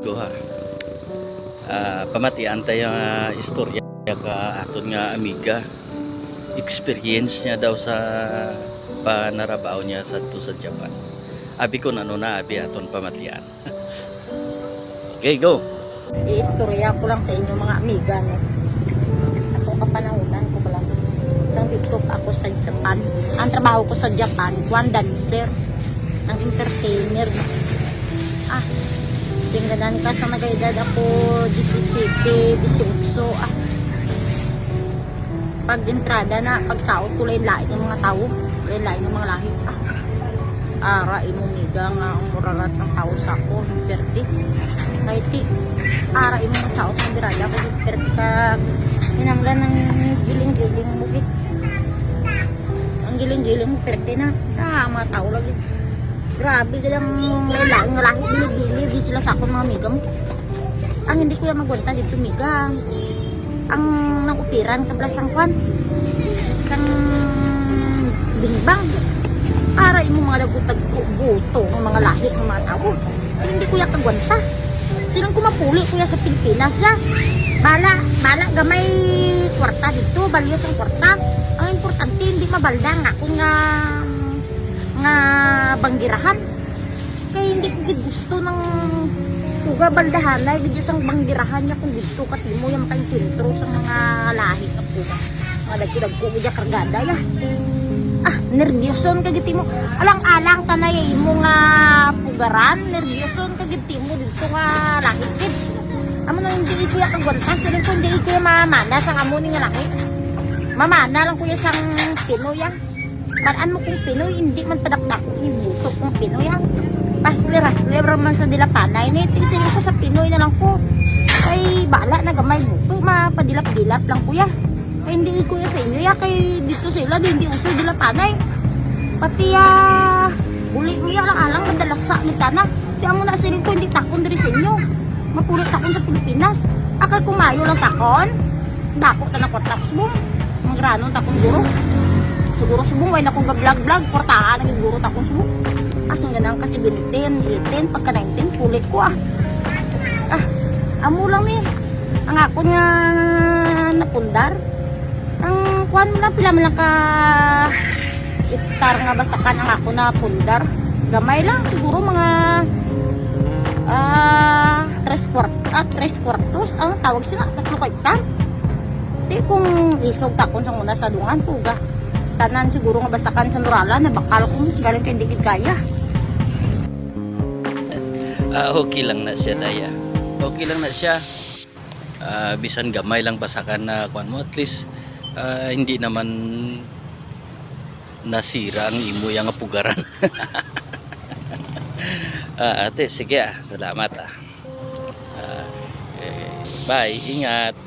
ko ha. Pamatian tayo nga istorya ka aton nga amiga. Experience niya daw sa panarabaw niya sa Japan. Abi ko na abi aton pamatian. Okay, go. I-istorya ko lang sa inyo mga amiga no. Atong kapanahonan ko pala. Isang dito ako sa Japan. Ang trabaho ko sa Japan, one dancer, ang entertainer. Tingganan ka sa nag-edad ako 17, 18. Pag entrada na, pag saot ko lain-lain ng mga tao, lain-lain ng mga lahi. Ara imumiga nga ang murarat sa tao sa ako, 30. Kahit ara imong saot ng dirada ko, 30 ka hinanglan ng giling-giling bukit. Ang giling-giling 30 na, mga tao lagi. Grabe galang lain nga lahi, bilig-bilig di sila sa akong mga amiga mo. Ang hindi ko yung magwanta dito miga. Ang nakupiran kablas ang kwan. Isang bingbang. Para yung mga nagutag-guto ng mga lahi ng mga tao. Ay, hindi ko yung kagwanta. Silang kumapuli kuya sa Pilipinas ya. Bala gamay kwarta dito, balyos ang kwarta. Ang importante hindi mabalda nga kung nga banggirahan. Kaya hindi ko gusto ng kuga baldahan na gid sang banggirahan niya kung dito katimo yung makainkwentro sa mga lahi ka po. Mga dagko gid kargada ya. Nervyoson ka gid mo. Alang-alang tanay imo nga pugaran, nervyoson ka gid mo dito nga lahi gid. Amo na hindi ko ya kagwanta, sila ko hindi ko mamana sa amo ni nga lahi. Mamana lang kuya sang Pinoy ya. Paraan mo kung Pinoy, hindi man padakdak kung ibutok kung Pinoy ha. Pasler-hasler man sa dilapanay. Naitigsin ko sa Pinoy na lang ko. Kay bala na gamay buto, mapadilap-dilap lang kuya. Kaya hindi kuya sa inyo ya, kay dito sila, hindi uso dilapanay. Pati uli mo ya lang-alang, madalasa ni Tana. Kaya mo na silin ko, hindi takon dari sa inyo. Mapulit takon sa Pilipinas. Akay kumayo lang takon. Dako ta na kwarta ko mga grano takon guro. Siguro subong way na kong ga-vlog-vlog, portahan naging guro takong subong. Asang ganang kasi 17, 18, pagka 19, kulit ko amo lang ni. Ang ako nga napundar. Ang kuhan mo lang, pila man lang ka itar nga basakan ang ako na pundar. Gamay lang, siguro mga 3 kwartos, ang tawag sila, 3 kwartos. Di kung isog takon sa muna sa dungan, puga. Tanan siguro nga basakan sa Nurala na bakal kung galing kay digid kaya. Okay lang na siya daya. Okay lang na siya. Bisan gamay lang basakan na kuan mo, at least hindi naman nasira ang imo yang pugaran. Ate, sige salamat bye, ingat.